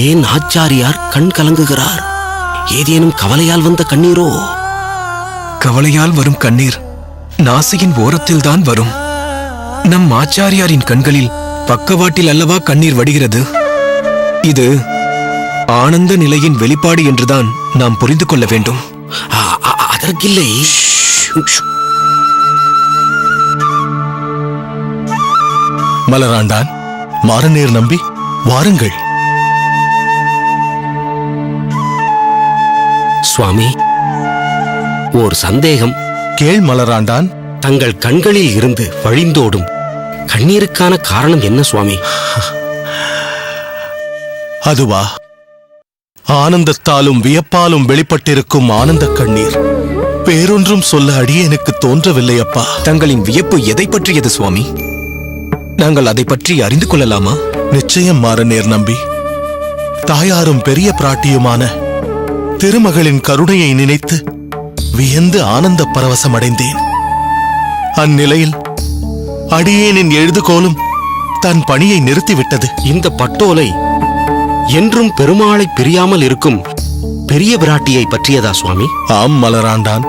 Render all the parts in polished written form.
ஏன் ஆச்சாரியார் கண் கலங்குகிறார்? ஏதேனும் கவலையால் வந்த கண்ணீரோ? கவலையால் வரும் கண்ணீர் நாசியின் ஓரத்தில்தான் வரும். நம் ஆச்சாரியாரின் கண்களில் பக்கவாட்டில் அல்லவா கண்ணீர் வடிகிறது. இது ஆனந்த நிலையின் வெளிப்பாடு என்றுதான் நாம் புரிந்து கொள்ள வேண்டும். அதற்கில்லை. மலராண்டான், மாரநேர் நம்பி, வாருங்கள். சுவாமி, ஓர் சந்தேகம். கேள் மலராண்டான். தங்கள் கண்களில் இருந்து வழிந்தோடும் கண்ணீருக்கான காரணம் என்ன சுவாமி? அதுவா, ஆனந்தத்தாலும் வியப்பாலும் வெளிப்பட்டிருக்கும் ஆனந்த கண்ணீர். வேறொன்றும் சொல்ல அடியேனுக்கு தோன்றவில்லை அப்பா. தங்களின் வியப்பு எதை பற்றியது சுவாமி? நாங்கள் அதை பற்றி அறிந்து கொள்ளலாமா? நிச்சயம் மாரநேர் நம்பி. தாயாரும் பெரிய பிராட்டியுமான திருமகளின் கருணையை நினைத்து வியந்து ஆனந்த பரவசம் அடைந்தேன். அந்நிலையில் அடியேனின் எழுதுகோலும் தன் பணியை நிறுத்திவிட்டது. இந்த பட்டோலை என்றும் பெருமாளை பிரியாமல் இருக்கும் பெரிய பிராட்டியை பற்றியதா சுவாமி? ஆம் மலராண்டான்.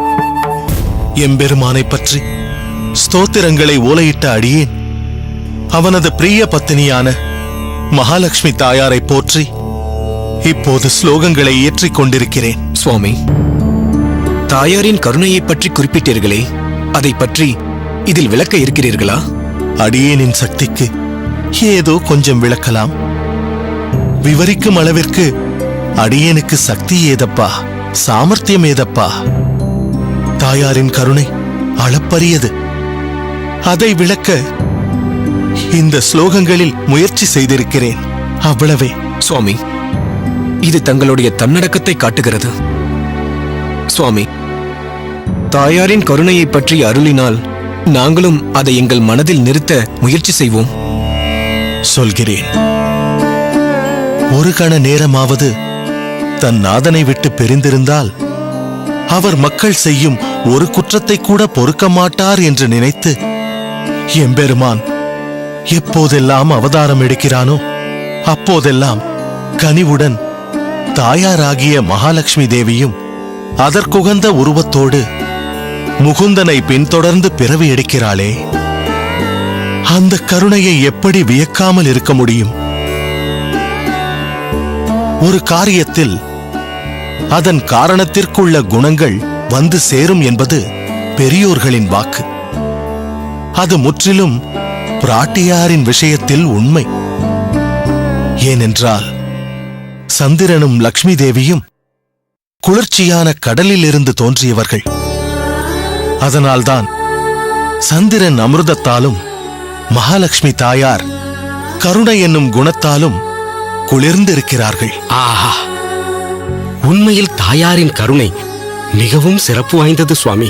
எம்பெருமானை பற்றி ஸ்தோத்திரங்களை ஓலையிட்ட அடியேன் அவனது பிரிய பத்தினியான மகாலட்சுமி தாயாரை போற்றி இப்போது ஸ்லோகங்களை ஏற்றிக் கொண்டிருக்கிறேன். சுவாமி, தாயாரின் கருணையை பற்றி குறிப்பிட்டீர்களே, அதை பற்றி இதில் விளக்க இருக்கிறீர்களா? அடியேனின் சக்திக்கு ஏதோ கொஞ்சம் விளக்கலாம். விவரிக்கும் அளவிற்கு அடியேனுக்கு சக்தி ஏதப்பா, சாமர்த்தியம் ஏதப்பா. தாயாரின் கருணை அளப்பரியது. அதை விளக்க இந்த ஸ்லோகங்களில் முயற்சி செய்திருக்கிறேன், அவ்வளவே. சுவாமி, இது தங்களுடைய தன்னடக்கத்தை காட்டுகிறது. சுவாமி, தாயாரின் கருணையை பற்றி அருளினால் நாங்களும் அதை எங்கள் மனதில் நிறுத்த முயற்சி செய்வோம். சொல்கிறேன். ஒரு கண நேரமாவது தன் நாதனை விட்டு பிரிந்திருந்தால் அவர் மக்கள் செய்யும் ஒரு குற்றத்தை கூட பொறுக்க மாட்டார் என்று நினைத்து எம்பெருமான் எப்போதெல்லாம் அவதாரம் எடுக்கிறானோ அப்போதெல்லாம் கனிவுடன் தாயாராகிய மகாலட்சுமி தேவியும் அதற்குகந்த உருவத்தோடு முகுந்தனை பின்தொடர்ந்து பிறவி எடுக்கிறாளே, அந்த கருணையை எப்படி வியக்காமல் இருக்க முடியும்? ஒரு காரியத்தில் அதன் காரணத்திற்குள்ள குணங்கள் வந்து சேரும் என்பது பெரியோர்களின் வாக்கு. அது முற்றிலும் பிராட்டியாரின் விஷயத்தில் உண்மை. ஏனென்றால் சந்திரனும் லக்ஷ்மி தேவியும் குளிர்ச்சியான கடலில் இருந்து தோன்றியவர்கள். அதனால்தான் சந்திரன் அமிர்தத்தாலும் மகாலட்சுமி தாயார் கருணை என்னும் குணத்தாலும் குளிர்ந்திருக்கிறார்கள். ஆஹா, உண்மையில் தாயாரின் கருணை மிகவும் சிறப்பு வாய்ந்தது சுவாமி.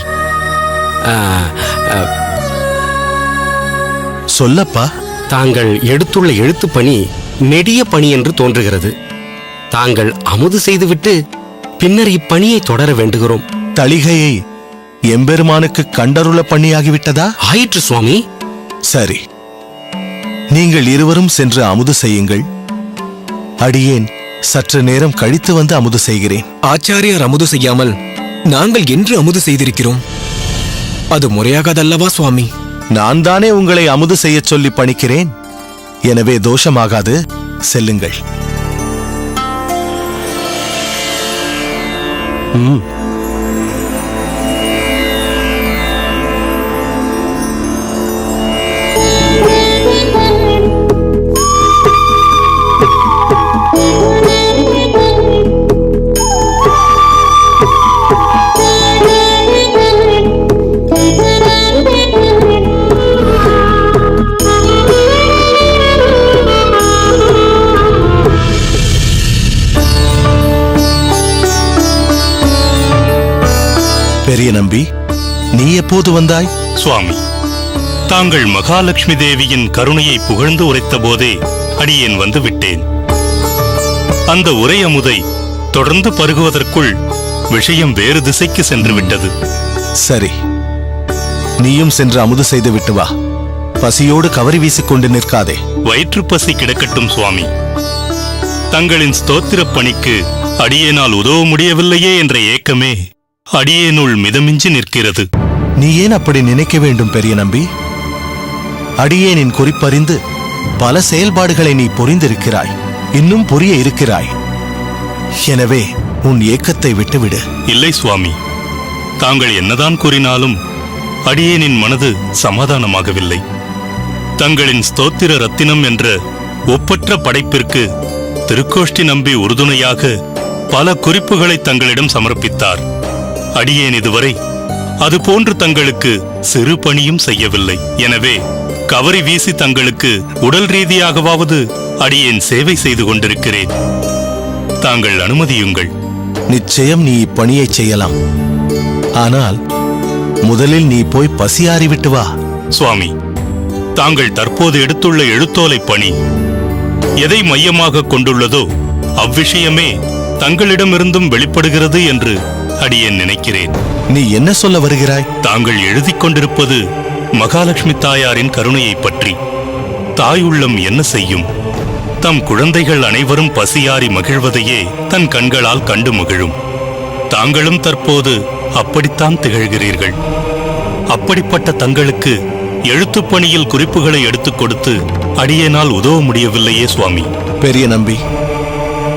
சொல்லப்பா. தாங்கள் எடுத்துள்ள எழுத்து பணி நெடிய பணி என்று தோன்றுகிறது. தாங்கள் அமுது செய்துவிட்டு பின்னர் இப்பணியை தொடர வேண்டுகிறோம். தளிகையை எம்பெருமானுக்கு கண்டருள பண்ணியாகிவிட்டதா? ஆயிற்று சுவாமி. சரி, நீங்கள் இருவரும் சென்று அமுது செய்யுங்கள். அடியேன் சற்று நேரம் கழித்து வந்து அமுது செய்கிறேன். ஆச்சாரியார் அமுது செய்யாமல் நாங்கள் என்று அமுது செய்திருக்கிறோம்? அது முறையாகாதல்லவா சுவாமி? நான் தானே உங்களை அமுது செய்யச் சொல்லி பணிக்கிறேன். எனவே தோஷமாகாது, செல்லுங்கள். பெரிய நம்பி, நீ எப்போது வந்தாய்? சுவாமி, தாங்கள் மகாலட்சுமி தேவியின் கருணையை புகழ்ந்து உரைத்த போதே அடியேன் வந்து விட்டேன். அந்த உரை அமுதை தொடர்ந்து பருகுவதற்குள் விஷயம் வேறு திசைக்கு சென்று விட்டது. சரி, நீயும் சென்று அமுது செய்து விட்டு வா. பசியோடு கவரி வீசிக்கொண்டு நிற்காதே. வயிற்று பசி கிடக்கட்டும் சுவாமி. தங்களின் ஸ்தோத்திரப் பணிக்கு அடியேனால் உதவ முடியவில்லையே என்ற ஏக்கமே அடியேனுள் மிதமிஞ்சி நிற்கிறது. நீ ஏன் அப்படி நினைக்க வேண்டும் பெரிய நம்பி? அடியேனின் குறிப்பறிந்து பல செயல்பாடுகளை நீ புரிந்திருக்கிறாய், இன்னும் புரிய இருக்கிறாய். எனவே உன் ஏக்கத்தை விட்டுவிடு. இல்லை சுவாமி, தாங்கள் என்னதான் கூறினாலும் அடியேனின் மனது சமாதானமாகவில்லை. தங்களின் ஸ்தோத்திர ரத்தினம் என்ற ஒப்பற்ற படைப்பிற்கு திருக்கோஷ்டி நம்பி உறுதுணையாக பல குறிப்புகளை தங்களிடம் சமர்ப்பித்தார். அடியேன் இதுவரை அதுபோன்று தங்களுக்கு சிறு பணியும் செய்யவில்லை. எனவே கவரி வீசி தங்களுக்கு உடல் ரீதியாகவாவது அடியேன் சேவை செய்து கொண்டிருக்கிறேன். தாங்கள் அனுமதியுங்கள். நிச்சயம் நீ இப்பணியை செய்யலாம். ஆனால் முதலில் நீ போய் பசியாறிவிட்டு வா. சுவாமி, தாங்கள் தற்போது எடுத்துள்ள எழுத்தோலை பணி எதை மையமாக கொண்டுள்ளதோ அவ்விஷயமே தங்களிடமிருந்தும் வெளிப்படுகிறது என்று அடியேன் நினைக்கிறேன். நீ என்ன சொல்ல வருகிறாய்? தாங்கள் எழுதிக் கொண்டிருப்பது மகாலட்சுமி தாயாரின் கருணையை பற்றி. தாய் உள்ளம் என்ன செய்யும்? தம் குழந்தைகள் அனைவரும் பசியாறி மகிழ்வதையே தன் கண்களால் கண்டு மகிழும். தாங்களும் தற்போது அப்படித்தான் திகழ்கிறீர்கள். அப்படிப்பட்ட தங்களுக்கு எழுத்துப் பணியில் குறிப்புகளை எடுத்துக் கொடுத்து அடியேனால் உதவ முடியவில்லையே சுவாமி. பெரிய நம்பி,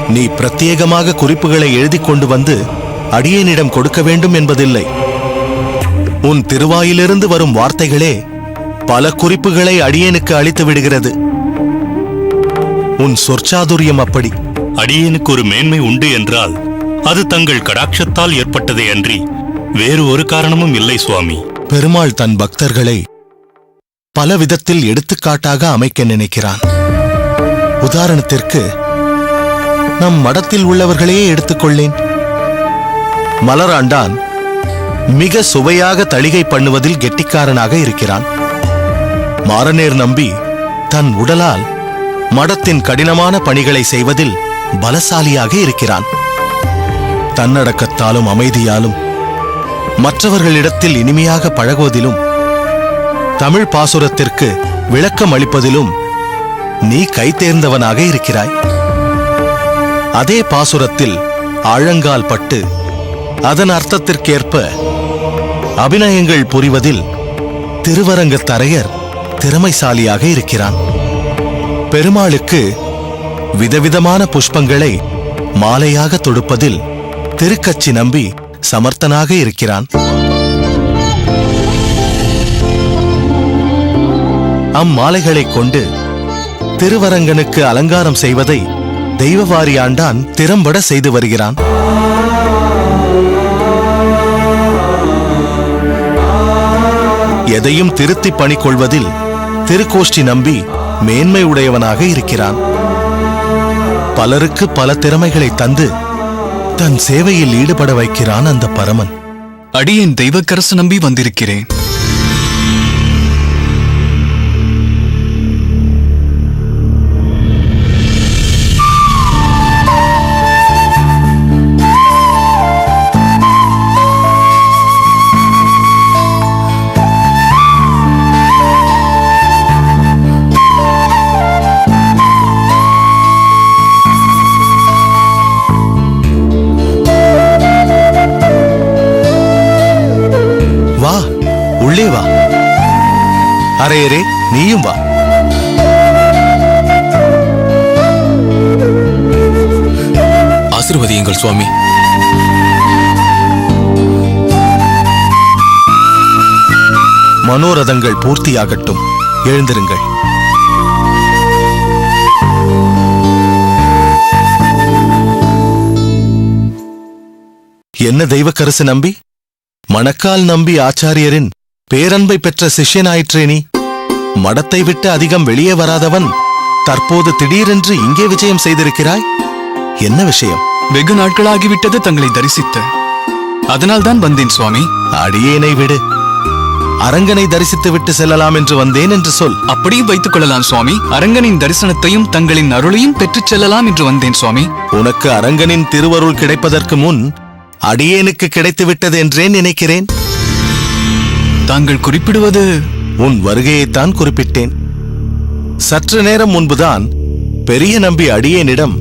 நீ பிரத்யேகமாக குறிப்புகளை எழுதி கொண்டு வந்து அடியேனிடம் கொடுக்க வேண்டும் என்பதில்லை. உன் திருவாயிலிருந்து வரும் வார்த்தைகளே பல குறிப்புகளை அடியேனுக்கு அளித்து விடுகிறது. உன் சொற்சாதுரியம் அப்படி. அடியேனுக்கு ஒரு மேன்மை உண்டு என்றால் அது தங்கள் கடாட்சத்தால் ஏற்பட்டதே அன்றி வேறு ஒரு காரணமும் இல்லை சுவாமி. பெருமாள் தன் பக்தர்களை பல விதத்தில் எடுத்துக்காட்டாக அமைக்க நினைக்கிறான். உதாரணத்திற்கு நம் மடத்தில் உள்ளவர்களையே எடுத்துக்கொள்ளேன். மலராண்டான் மிக சுவையாக தளிகை பண்ணுவதில் கெட்டிக்காரனாக இருக்கிறான். மாரநேர் நம்பி தன் உடலால் மடத்தின் கடினமான பணிகளை செய்வதில் பலசாலியாக இருக்கிறான். தன்னடக்கத்தாலும் அமைதியாலும் மற்றவர்களிடத்தில் இனிமையாக பழகுவதிலும் தமிழ் பாசுரத்திற்கு விளக்கம் அளிப்பதிலும் நீ கைதேர்ந்தவனாக இருக்கிறாய். அதே பாசுரத்தில் ஆழங்கால் பட்டு அதன் அர்த்தத்திற்கேற்ப அபிநயங்கள் புரிவதில் திருவரங்கத்தரையர் திறமைசாலியாக இருக்கிறான். பெருமாளுக்கு விதவிதமான புஷ்பங்களை மாலையாக தொடுப்பதில் திருக்கச்சி நம்பி சமர்த்தனாக இருக்கிறான். அம்மாலைகளைக் கொண்டு திருவரங்கனுக்கு அலங்காரம் செய்வதை தெய்வவாரி ஆண்டான் திறம்பட செய்து வருகிறான். எதையும் திருத்தி பணி கொள்வதில் திருக்கோஷ்டி நம்பி மேன்மை உடையவனாக இருக்கிறான். பலருக்கு பல திறமைகளை தந்து தன் சேவையில் ஈடுபட வைக்கிறான் அந்த பரமன். அடியேன் தெய்வக்கரசு நம்பி வந்திருக்கிறேன். உள்ளே வா. அரேரே, நீயும் வா. ஆசீர்வதியுங்கள் சுவாமி. மனோரதங்கள் பூர்த்தியாகட்டும். எழுந்திருங்கள். என்ன தெய்வக்கரசு நம்பி, மணக்கால் நம்பி ஆச்சாரியரின் பேரன்பை பெற்ற சிஷ்யனாயிற்றே நீ. மடத்தை விட்டு அதிகம் வெளியே வராதவன் தற்போது திடீரென்று இங்கே விஜயம் செய்திருக்கிறாய். என்ன விஷயம்? வெகு நாட்களாகிவிட்டது தங்களை தரிசித்த. அதனால்தான் வந்தேன் சுவாமி. அடியேனை விடு. அரங்கனை தரிசித்து விட்டு செல்லலாம் என்று வந்தேன் என்று சொல். அப்படியும் வைத்துக் கொள்ளலாம் சுவாமி. அரங்கனின் தரிசனத்தையும் தங்களின் அருளையும் பெற்றுச் செல்லலாம் என்று வந்தேன் சுவாமி. உனக்கு அரங்கனின் திருவருள் கிடைப்பதற்கு முன் அடியேனுக்கு கிடைத்துவிட்டது என்றே நினைக்கிறேன். தாங்கள் குறிப்பிடுவது? உன் வருகையைத்தான் குறிப்பிட்டேன். சற்று நேரம் முன்புதான் பெரிய நம்பி அடியேனிடம்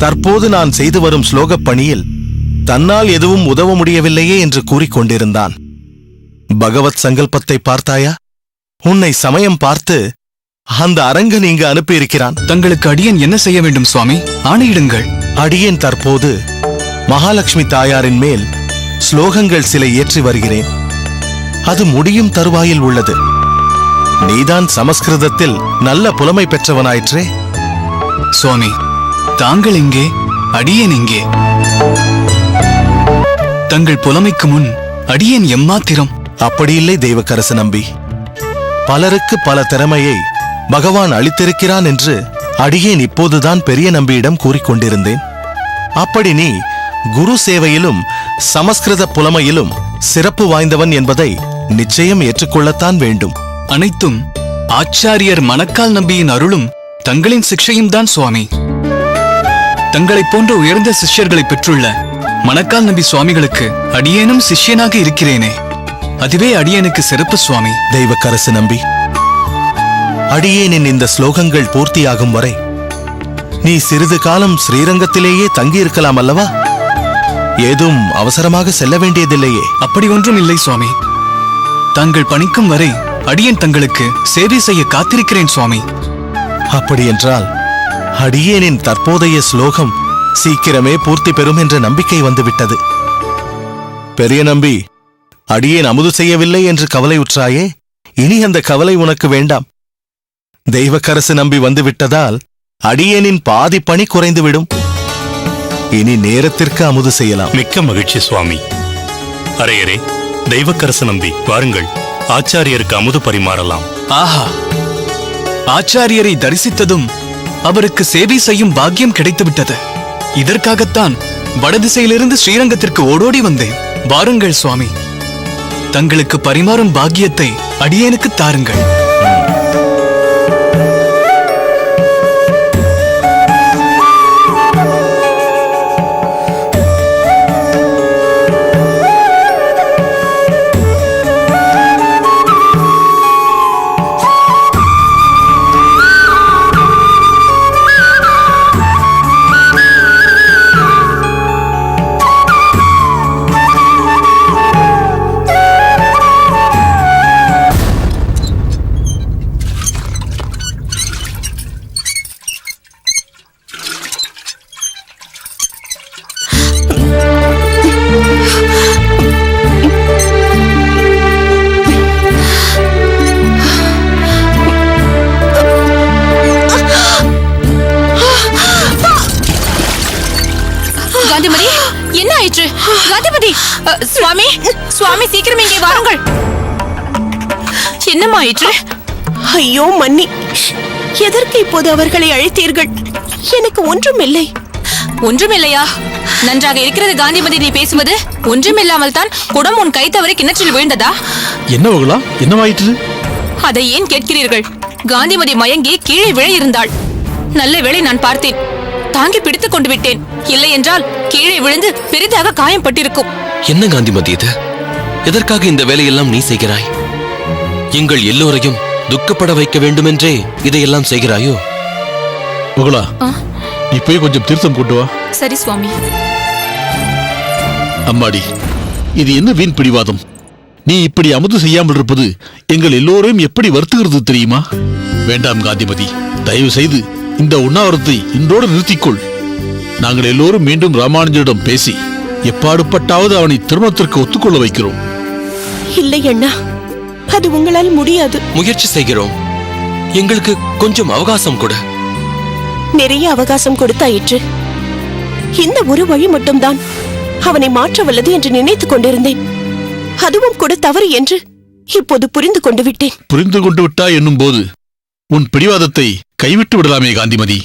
தற்போது நான் செய்து வரும் ஸ்லோகப் பணியில் தன்னால் எதுவும் உதவ முடியவில்லையே என்று கூறிக்கொண்டிருந்தான். பகவத் சங்கல்பத்தை பார்த்தாயா? உன்னை சமயம் பார்த்து அந்த அரங்கன் இங்கு அனுப்பியிருக்கிறான். தங்களுக்கு அடியேன் என்ன செய்ய வேண்டும் சுவாமி? ஆணையிடுங்கள். அடியேன் தற்போது மகாலட்சுமி தாயாரின் மேல் ஸ்லோகங்கள் சில இயற்றி வருகிறேன். அது முடியும் தருவாயில் உள்ளது. நீதான் சமஸ்கிருதத்தில் நல்ல புலமை பெற்றவனாயிற்றே. சுவாமி, தாங்கள் இங்கே, அடியேன் இங்கே. தங்கள் புலமைக்கு முன் அடியேன் எம்மாத்திரம்? அப்படியில்லை தெய்வக்கரசு நம்பி. பலருக்கு பல திறமையை பகவான் அளித்திருக்கிறான் என்று அடியேன் இப்போதுதான் பெரிய நம்பியிடம் கூறிக்கொண்டிருந்தேன். அப்படி நீ குரு சேவையிலும் சமஸ்கிருத புலமையிலும் சிறப்பு வாய்ந்தவன் என்பதை நிச்சயம் ஏற்றுக்கொள்ளத்தான் வேண்டும். அனைத்தும் ஆச்சாரியர் மணக்கால் நம்பியின் அருளும் தங்களின் சிக்ஷையும் தான் சுவாமி. தங்களைப் போன்ற உயர்ந்த சிஷ்யர்களை பெற்றுள்ள மணக்கால் நம்பி சுவாமிகளுக்கு அடியேனும் சிஷ்யனாக இருக்கிறேனே, அதுவே அடியேனுக்கு சிறப்பு சுவாமி. தெய்வக்கரசு நம்பி, அடியேனின் இந்த ஸ்லோகங்கள் பூர்த்தியாகும் வரை நீ சிறிது காலம் ஸ்ரீரங்கத்திலேயே தங்கியிருக்கலாம் அல்லவா? ஏதும் அவசரமாக செல்ல வேண்டியதில்லையே. அப்படி ஒன்றும் இல்லை சுவாமி. தாங்கள் பணிக்கும் வரை அடியேன் தங்களுக்கு சேவை செய்ய காத்திருக்கிறேன் சுவாமி. அப்படியென்றால் அடியேனின் தற்போதைய ஸ்லோகம் சீக்கிரமே பூர்த்தி பெறும் என்ற நம்பிக்கை வந்துவிட்டது. பெரிய நம்பி, அடியேன் அமுது செய்யவில்லை என்று கவலையுற்றாயே, இனி அந்த கவலை உனக்கு வேண்டாம். தெய்வக்கரசு நம்பி வந்துவிட்டதால் அடியேனின் பாதி பணி குறைந்துவிடும். இனி நேரத்திற்கு அமுது செய்யலாம். மிக்க மகிழ்ச்சி சுவாமி. அரையரே, தெய்வக்கரசு நம்பி, வாருங்கள், ஆச்சாரியருக்கு அமுது பரிமாறலாம். ஆஹா, ஆச்சாரியரை தரிசித்ததும் அவருக்கு சேவை செய்யும் பாக்கியம் கிடைத்துவிட்டது. இதற்காகத்தான் வடதிசையிலிருந்து ஸ்ரீரங்கத்திற்கு ஓடோடி வந்தேன். வாருங்கள் சுவாமி, தங்களுக்கு பரிமாறும் பாக்கியத்தை அடியேனுக்கு தாருங்கள். காந்திமதி, என்ன ஆயிற்று? காந்திமதி, சுவாமி, சுவாமி சீக்கிரம் இங்கே வாருங்கள். என்னம்மா ஆயிற்று? ஐயோ மன்னி, எதற்கு இப்போது அவர்களை அழைத்தீர்கள்? எனக்கு ஒன்றும் இல்லை. ஒன்றுமில்லையா? நன்றாக இருக்கிறது காந்திமதி நீ பேசுவது. ஒன்றுமில்லாமல் தான் குடம் உன் கை தவறி கிணற்றில் விழுந்ததா? என்ன வகுலா, என்னவாயிற்று? அதை ஏன் கேட்கிறீர்கள்? காந்திமதி மயங்கி கீழே விழ இருந்தாள். நல்ல வேளை நான் பார்த்தேன், தாங்கி பிடித்துக் கொண்டு விட்டேன். இல்லை என்றால் கீழே விழுந்து பெரிதாக காயம் பட்டிருக்கும். என்ன காந்திமதி இது? எதற்காக இந்த வேலையெல்லாம் நீ செய்கிறாய்? எங்கள் எல்லோரையும் துக்கப்பட வைக்க வேண்டுமென்றே இதையெல்லாம் செய்கிறாயோ? வகுலா, நீ போய் கொஞ்சம் தீர்த்தம் கொண்டு வா. சரி சுவாமி. அம்மாடி, இது என்ன வீண் பிடிவாதம்? நீ இப்படி அமுது செய்யாமல் இருப்பது எங்கள் எல்லோரையும் எப்படி வருத்துகிறது தெரியுமா? வேண்டாம் காந்திமதி, தயவு செய்து இந்த உண்ணாவிரத்தை இன்றோடு நிறுத்திக்கொள். நாங்கள் எல்லோரும் மீண்டும் ராமானுஜரிடம் பேசி எப்பாடுபட்டாவது அவனை திருமணத்திற்கு ஒத்துக்கொள்ள வைக்கிறோம். இல்லை அண்ணா, அது உங்களால் முடியாது. முயற்சி செய்கிறோம். எங்களுக்கு கொஞ்சம் அவகாசம் கொடு. நிறைய அவகாசம் கொடுத்தாயிற்று. இந்த ஒரு வழி மட்டும்தான் அவனை மாற்ற வல்லது என்று நினைத்துக் கொண்டிருந்தேன். அதுவும் கூட தவறு என்று இப்போது புரிந்து கொண்டு விட்டேன். புரிந்து கொண்டு விட்டாய் என்னும் போது உன் பிடிவாதத்தை கைவிட்டு விடலாமே காந்திமதி.